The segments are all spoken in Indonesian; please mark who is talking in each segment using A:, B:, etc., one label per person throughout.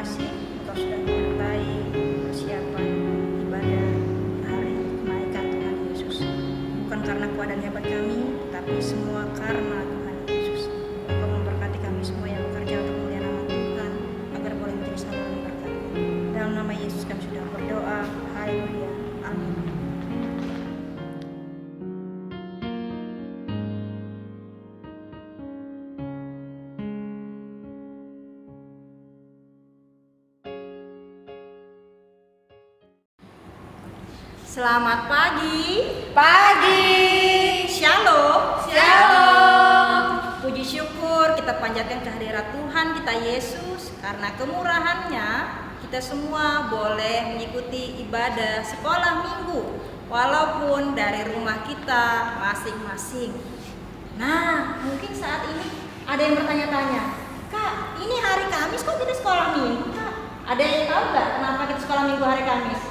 A: kasih Engkau sudah menyertai persiapan ibadah hari kenaikan Tuhan Yesus. Bukan karena kuat dan hebat kami, tapi semua karena Tuhan Yesus. Engkau memberkati kami semua yang bekerja untuk mulia nama Tuhan, agar boleh menjadi saluran berkat. Dalam nama Yesus kami sudah berdoa. Haleluya. Amin. Selamat pagi.
B: Pagi.
A: Shalom.
B: Shalom.
A: Puji syukur kita panjatkan kehadirat Tuhan kita Yesus, karena kemurahan-Nya kita semua boleh mengikuti ibadah sekolah minggu walaupun dari rumah kita masing-masing. Nah, mungkin saat ini ada yang bertanya-tanya, Kak, ini hari Kamis kok kita sekolah minggu, Kak? Ada yang tahu nggak kenapa kita sekolah minggu hari Kamis?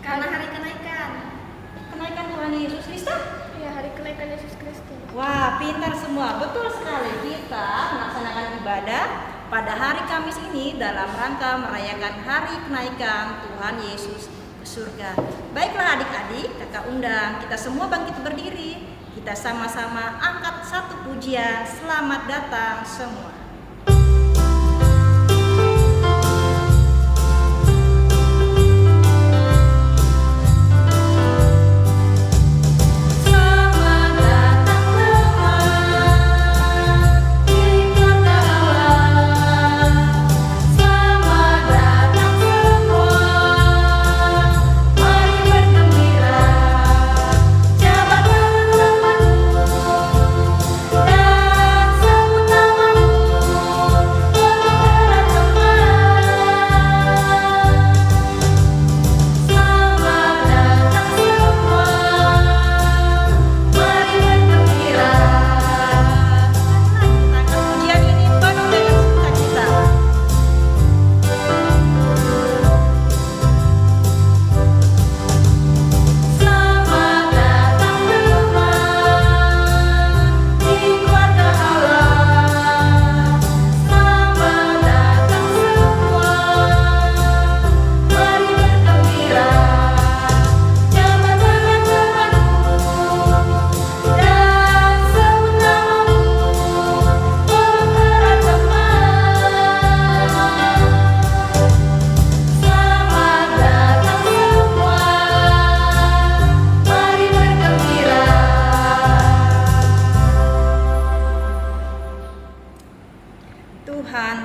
B: Karena hari kenaikan.
A: Kenaikan Tuhan Yesus Kristus?
B: Ya, hari kenaikan Yesus Kristus.
A: Wah, pintar semua. Betul sekali, kita melaksanakan ibadah pada hari Kamis ini dalam rangka merayakan hari kenaikan Tuhan Yesus ke surga. Baiklah adik-adik, kakak undang kita semua bangkit berdiri. Kita sama-sama angkat satu pujian. Selamat datang semua.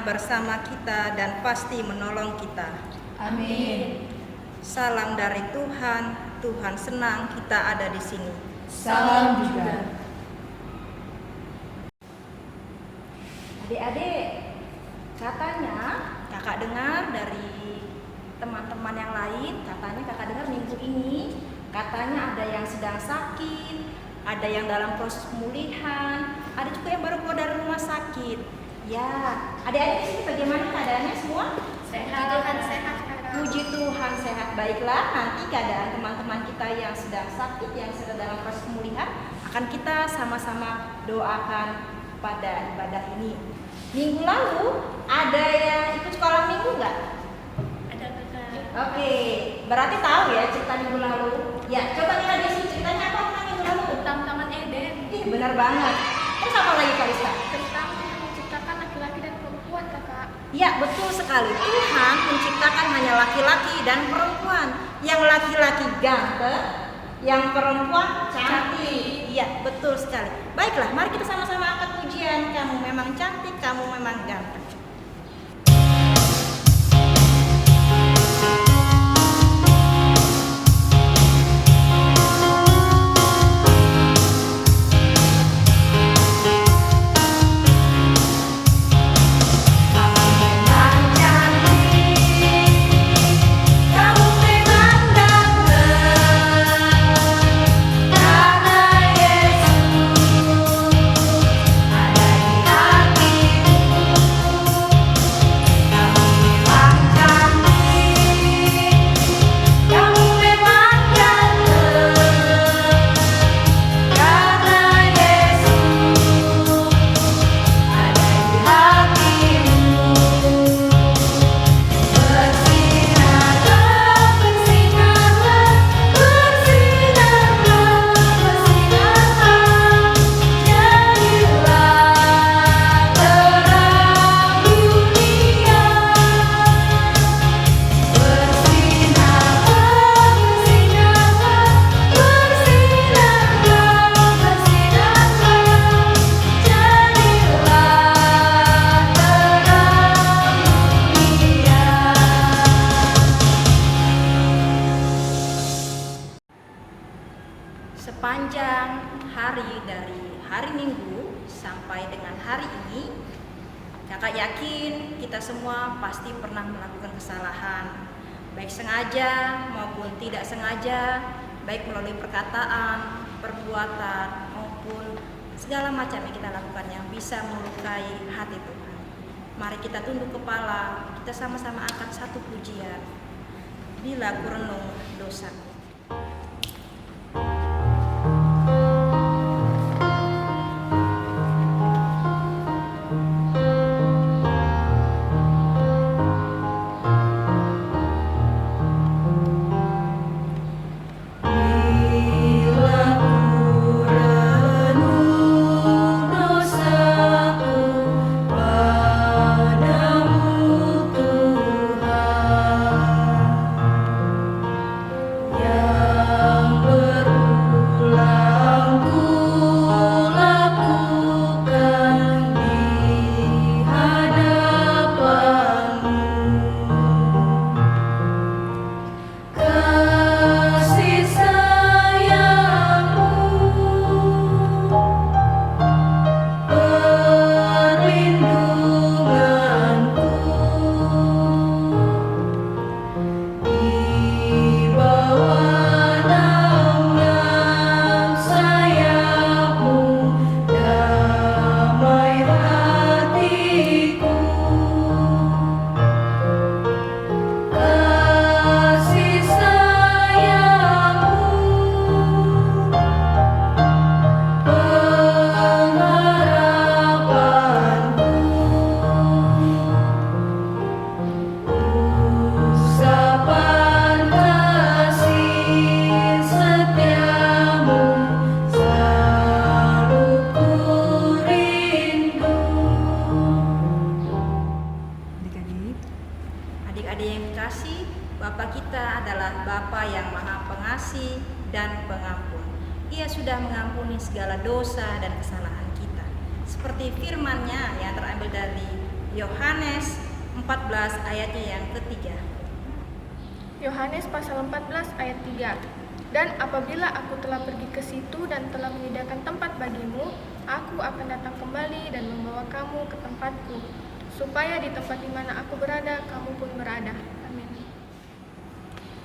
A: Bersama kita dan pasti menolong kita.
B: Amin.
A: Salam dari Tuhan. Tuhan senang kita ada di sini.
B: Salam juga.
A: Adik-adik, katanya kakak dengar dari teman-teman yang lain, katanya kakak dengar minggu ini katanya ada yang sedang sakit, ada yang dalam proses pemulihan, ada juga yang baru keluar dari rumah sakit. Ya, adik-adik di sini bagaimana keadaannya semua?
B: Sehat. Tuhan sehat.
A: Puji Tuhan sehat. Baiklah, nanti keadaan teman-teman kita yang sedang sakit, yang sedang dalam proses pemulihan, akan kita sama-sama doakan pada ibadah ini. Minggu lalu ada yang ikut sekolah minggu nggak?
B: Ada kakak.
A: Oke, berarti tahu ya cerita minggu lalu. Ya, coba kita di sini ceritanya apa tentang minggu lalu?
B: Tentang Taman Eden.
A: Ih, benar banget. Terus apa lagi Kalista?
B: Tentang menciptakan laki-laki dan perempuan, kakak.
A: Ya, betul sekali. Tuhan menciptakan hanya laki-laki dan perempuan. Yang laki-laki ganteng, yang perempuan cantik. Iya, betul sekali. Baiklah, mari kita sama-sama angkat pujian. Kamu memang cantik, kamu memang ganteng.
B: Ada di hatiku.
A: mungkin kita semua pasti pernah melakukan kesalahan, baik sengaja maupun tidak sengaja, baik melalui perkataan, perbuatan, maupun segala macam yang kita lakukan yang bisa melukai hati Tuhan. Mari kita tunduk kepala, kita sama-sama angkat satu pujian. Bila ku renung dosaku. Adik-adik yang dikasih, Bapa kita adalah Bapa yang Maha Pengasih dan Pengampun. Ia sudah mengampuni segala dosa dan kesalahan kita. Seperti firman-Nya yang terambil dari Yohanes 14 ayatnya yang ketiga.
B: Yohanes pasal 14 ayat 3. Dan apabila aku telah pergi ke situ dan telah menyediakan tempat bagimu, aku akan datang kembali dan membawa kamu ke tempatku, supaya di tempat di mana aku berada, kamu pun berada. Amin.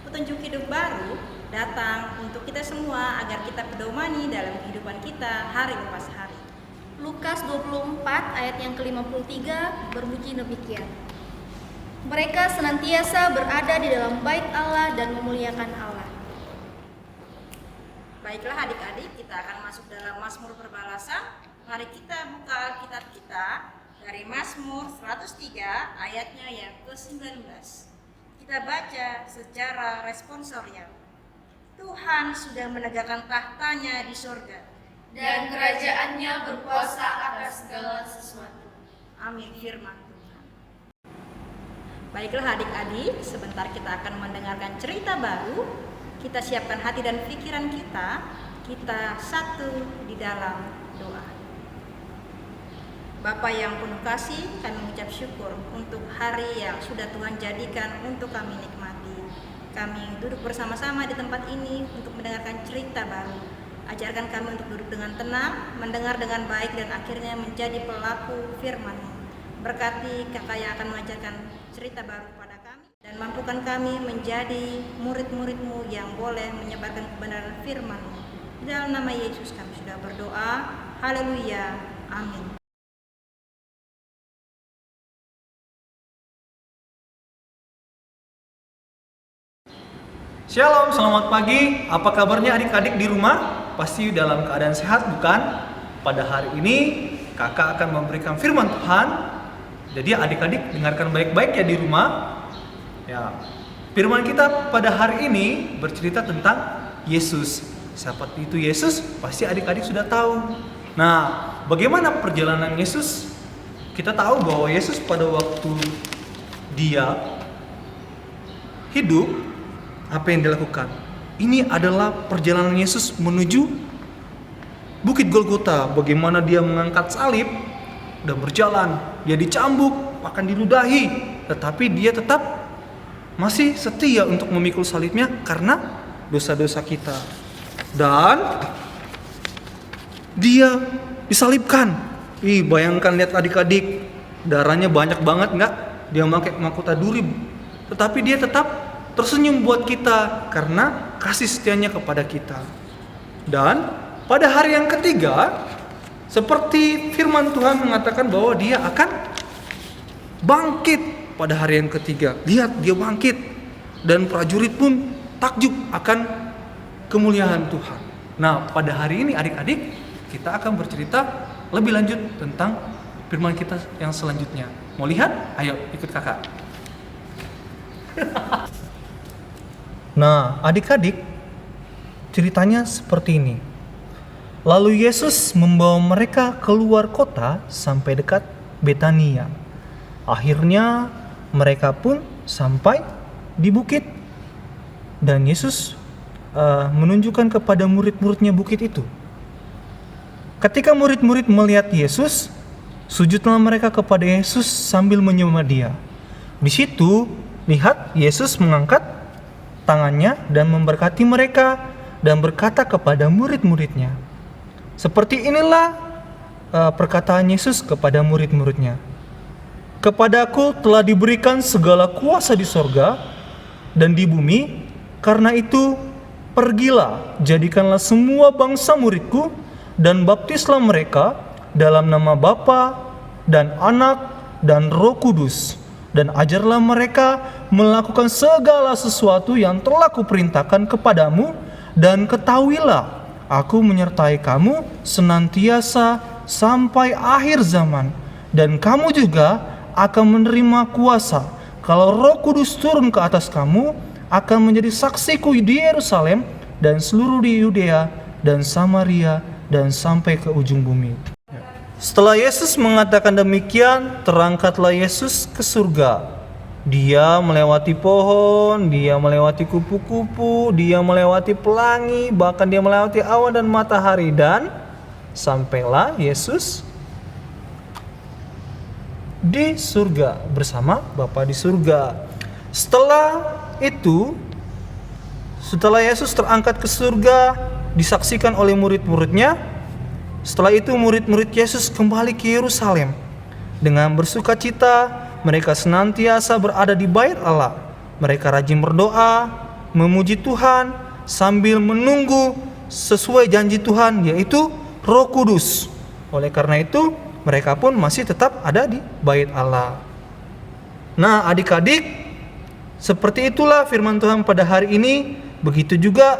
A: Petunjuk hidup baru datang untuk kita semua agar kita pedomani dalam kehidupan kita hari lepas hari.
C: Lukas 24 ayat yang ke-53 berbunyi demikian. Mereka senantiasa berada di dalam bait Allah dan memuliakan Allah.
A: Baiklah adik-adik, kita akan masuk dalam Mazmur Perbalasan. Mari kita buka Alkitab kita dari Mazmur 103 ayatnya yang ke-19. Kita baca secara responsorial. Tuhan sudah menegakkan tahtanya di surga,
D: dan kerajaannya berkuasa atas segala sesuatu.
A: Amin firman Tuhan. Baiklah adik-adik, sebentar kita akan mendengarkan cerita baru. Kita siapkan hati dan pikiran kita. Kita satu di dalam doa. Bapa yang penuh kasih, kami mengucap syukur untuk hari yang sudah Tuhan jadikan untuk kami nikmati. Kami duduk bersama-sama di tempat ini untuk mendengarkan cerita baru. Ajarkan kami untuk duduk dengan tenang, mendengar dengan baik, dan akhirnya menjadi pelaku firman-Mu. Berkati kakak yang akan mengajarkan cerita baru kepada kami, dan mampukan kami menjadi murid-murid-Mu yang boleh menyebarkan kebenaran firman-Mu. Dalam nama Yesus kami sudah berdoa. Haleluya. Amin.
E: Shalom, selamat pagi. Apa kabarnya adik-adik di rumah? Pasti dalam keadaan sehat, bukan? Pada hari ini kakak akan memberikan firman Tuhan. Jadi adik-adik dengarkan baik-baik ya di rumah. Ya, firman kita pada hari ini bercerita tentang Yesus. Siapa itu Yesus? Pasti adik-adik sudah tahu. Nah, bagaimana perjalanan Yesus? Kita tahu bahwa Yesus pada waktu dia hidup, apa yang dilakukan? Ini adalah perjalanan Yesus menuju Bukit Golgota. Bagaimana dia mengangkat salib dan berjalan. Dia dicambuk, akan diludahi, tetapi dia tetap masih setia untuk memikul salibnya karena dosa-dosa kita. Dan dia disalibkan. Bayangkan, lihat adik-adik, darahnya banyak banget enggak, dia pakai mahkota duri, tetapi dia tetap tersenyum buat kita karena kasih setianya kepada kita. Dan pada hari yang ketiga, seperti firman Tuhan mengatakan bahwa dia akan bangkit pada hari yang ketiga. Lihat, dia bangkit dan prajurit pun takjub akan kemuliaan Tuhan. Nah, pada hari ini adik-adik, kita akan bercerita lebih lanjut tentang firman kita yang selanjutnya. Mau lihat? Ayo ikut kakak. Nah, adik-adik, ceritanya seperti ini. Lalu Yesus membawa mereka keluar kota sampai dekat Betania. Akhirnya mereka pun sampai di bukit. Dan Yesus menunjukkan kepada murid-muridnya bukit itu. Ketika murid-murid melihat Yesus, sujudlah mereka kepada Yesus sambil menyembah Dia. Di situ, lihat Yesus mengangkat tangannya dan memberkati mereka dan berkata kepada murid-muridnya. Seperti inilah perkataan Yesus kepada murid-muridnya. Kepadaku telah diberikan segala kuasa di sorga dan di bumi, karena itu pergilah, jadikanlah semua bangsa muridku dan baptislah mereka dalam nama Bapa dan Anak dan Roh Kudus, dan ajarlah mereka melakukan segala sesuatu yang telah kuperintahkan kepadamu, dan ketahuilah aku menyertai kamu senantiasa sampai akhir zaman. Dan kamu juga akan menerima kuasa kalau Roh Kudus turun ke atas kamu, akan menjadi saksiku di Yerusalem dan seluruh di Yudea dan Samaria dan sampai ke ujung bumi. Setelah Yesus mengatakan demikian, terangkatlah Yesus ke surga. Dia melewati pohon, dia melewati kupu-kupu, dia melewati pelangi, bahkan dia melewati awan dan matahari, dan sampailah Yesus di surga bersama Bapa di surga. Setelah Yesus terangkat ke surga, disaksikan oleh murid-muridnya. Setelah itu murid-murid Yesus kembali ke Yerusalem dengan bersukacita. Mereka senantiasa berada di bait Allah. Mereka rajin berdoa, memuji Tuhan sambil menunggu sesuai janji Tuhan, yaitu Roh Kudus. Oleh karena itu, mereka pun masih tetap ada di bait Allah. Nah, adik-adik, seperti itulah firman Tuhan pada hari ini. Begitu juga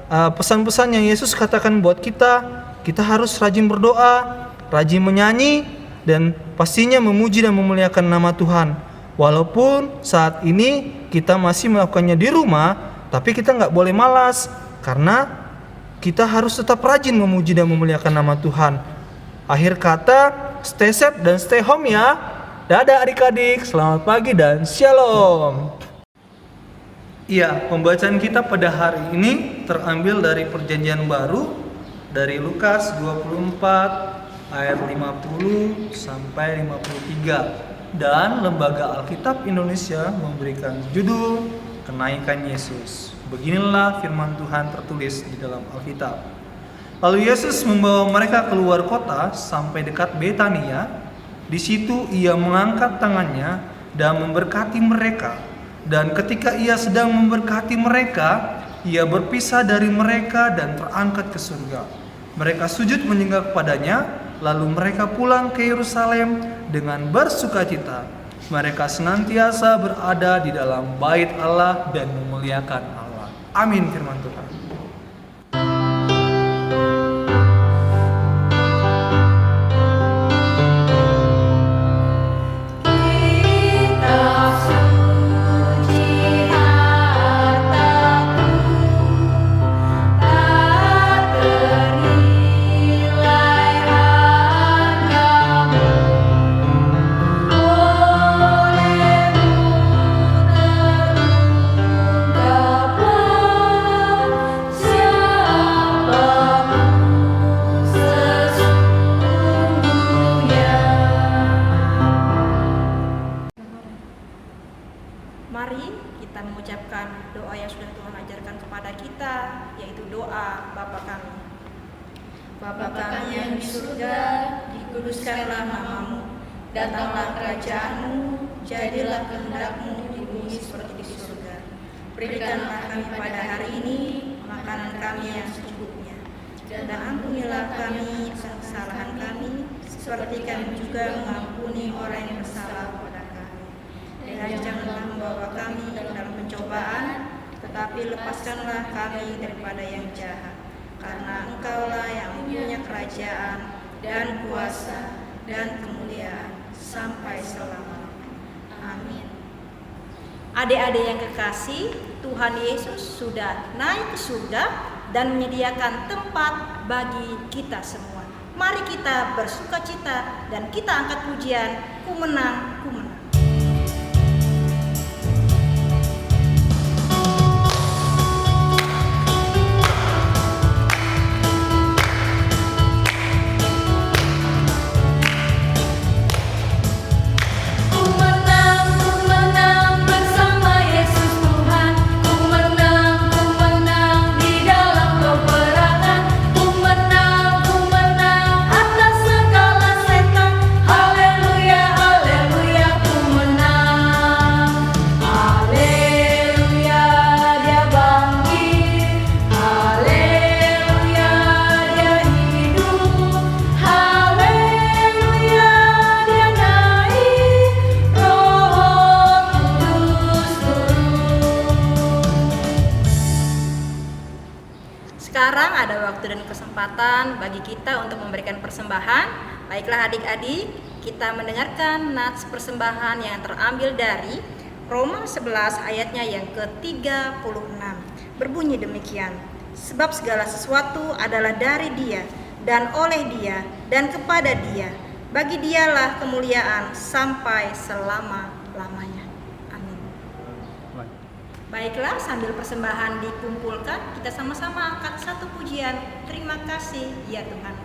E: pesan-pesan yang Yesus katakan buat kita. Kita harus rajin berdoa, rajin menyanyi, dan pastinya memuji dan memuliakan nama Tuhan. Walaupun saat ini kita masih melakukannya di rumah, tapi kita nggak boleh malas, karena kita harus tetap rajin memuji dan memuliakan nama Tuhan. Akhir kata, stay safe dan stay home ya. Dadah adik-adik, selamat pagi dan shalom. Iya, pembacaan kita pada hari ini terambil dari Perjanjian Baru, dari Lukas 24 ayat 50 sampai 53, dan Lembaga Alkitab Indonesia memberikan judul Kenaikan Yesus. Beginilah firman Tuhan tertulis di dalam Alkitab. Lalu Yesus membawa mereka keluar kota sampai dekat Betania. Di situ ia mengangkat tangannya dan memberkati mereka. Dan ketika ia sedang memberkati mereka, ia berpisah dari mereka dan terangkat ke surga. Mereka sujud menyembah kepadanya. Lalu mereka pulang ke Yerusalem dengan bersukacita. Mereka senantiasa berada di dalam bait Allah dan memuliakan Allah. Amin firman Tuhan.
A: Mari kita mengucapkan doa yang sudah Tuhan ajarkan kepada kita, yaitu doa Bapa kami. Bapa kami yang di surga, dikuduskanlah namamu, Datanglah kerajaan-Mu, jadilah kehendak-Mu di bumi seperti di surga. Berikanlah kami pada hari ini makanan kami yang secukupnya. Dan ampunilah kami akan kesalahan kami, seperti kami juga mengampuni orang yang bersalah kepada kami. Dan janganlah membawa kami dalam pencobaan, tetapi lepaskanlah kami daripada yang jahat. Karena Engkaulah yang mempunyai kerajaan dan kuasa dan kemuliaan sampai selama-lamanya. Amin. Adik-adik yang kekasih, Tuhan Yesus sudah naik ke surga dan menyediakan tempat bagi kita semua. Mari kita bersukacita dan kita angkat pujian, Ku menang, ku menang. Sekarang ada waktu dan kesempatan bagi kita untuk memberikan persembahan. Baiklah adik-adik, kita mendengarkan nats persembahan yang terambil dari Roma 11 ayatnya yang ke-36. Berbunyi demikian, sebab segala sesuatu adalah dari Dia, dan oleh Dia, dan kepada Dia. Bagi Dialah kemuliaan sampai selama-lamanya. Baiklah, sambil persembahan dikumpulkan, kita sama-sama angkat satu pujian. Terima kasih, ya Tuhan.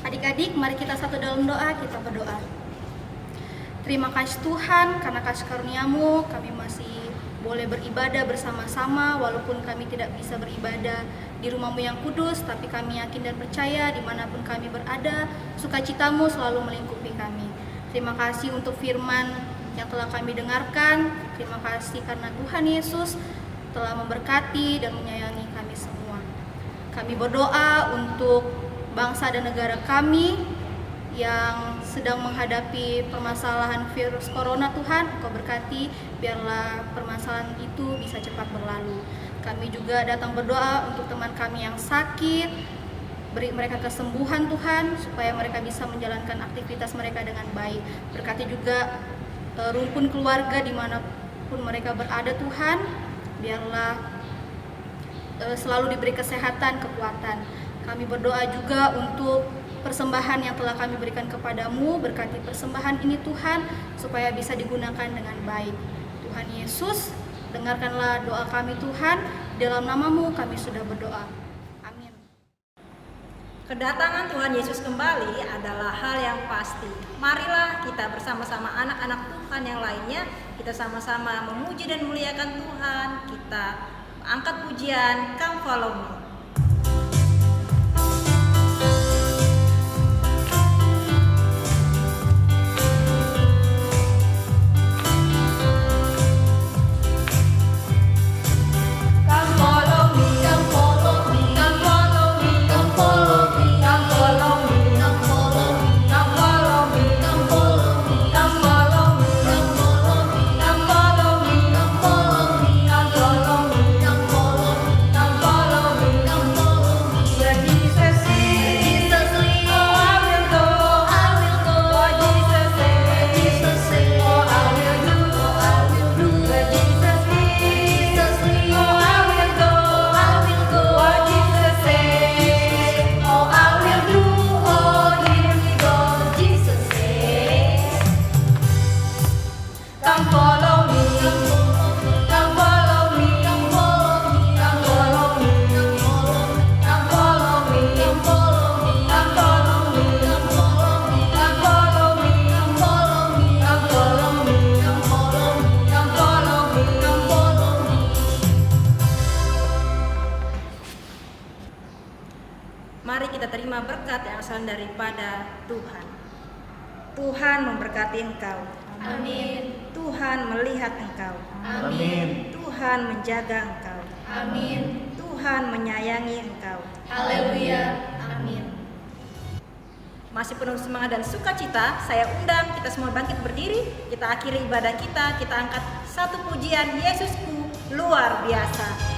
C: Adik-adik, mari kita satu dalam doa, kita berdoa. Terima kasih Tuhan, karena kasih karunia-Mu kami masih boleh beribadah bersama-sama, walaupun kami tidak bisa beribadah di rumah-Mu yang kudus, tapi kami yakin dan percaya dimanapun kami berada, sukacita-Mu selalu melingkupi kami. Terima kasih untuk firman yang telah kami dengarkan. Terima kasih karena Tuhan Yesus telah memberkati dan menyayangi kami semua. Kami berdoa untuk bangsa dan negara kami yang sedang menghadapi permasalahan virus corona. Tuhan, Engkau berkati, biarlah permasalahan itu bisa cepat berlalu. Kami juga datang berdoa untuk teman kami yang sakit, beri mereka kesembuhan Tuhan, supaya mereka bisa menjalankan aktivitas mereka dengan baik. Berkati juga rumpun keluarga dimanapun mereka berada Tuhan, biarlah selalu diberi kesehatan, kekuatan. Kami berdoa juga untuk persembahan yang telah kami berikan kepadamu. Berkati persembahan ini Tuhan, supaya bisa digunakan dengan baik. Tuhan Yesus, dengarkanlah doa kami Tuhan. Dalam nama-Mu kami sudah berdoa. Amin.
A: Kedatangan Tuhan Yesus kembali adalah hal yang pasti. Marilah kita bersama-sama anak-anak Tuhan yang lainnya, kita sama-sama memuji dan memuliakan Tuhan. Kita angkat pujian, Come Follow Me.
D: Come follow me.
A: berasal daripada Tuhan. Tuhan memberkati engkau.
D: Amin.
A: Tuhan melihat engkau.
D: Amin.
A: Tuhan menjaga engkau.
D: Amin.
A: Tuhan menyayangi engkau.
D: Haleluya. Amin.
A: Masih penuh semangat dan sukacita, saya undang kita semua bangkit berdiri. Kita akhiri ibadah kita angkat satu pujian, Yesusku luar biasa.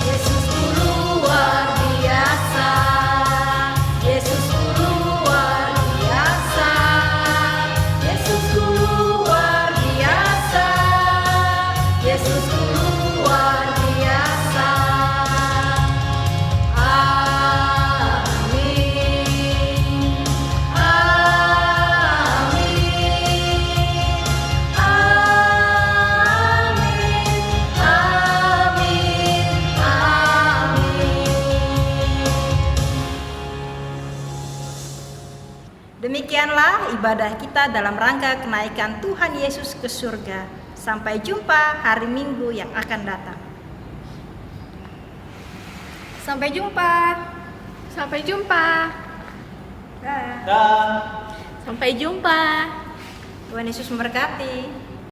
A: Yesusku luar biasa. Yesusku luar biasa. Yesusku luar biasa. Yesusku luar biasa. Amin. Amin. Amin. Amin. Amin. Demikianlah ibadah kita dalam rangka kenaikan Tuhan Yesus ke surga. Sampai jumpa hari Minggu yang akan datang.
C: Sampai jumpa.
B: Sampai jumpa.
A: Dah.
E: Dan
B: Sampai jumpa.
A: Tuhan Yesus memberkati.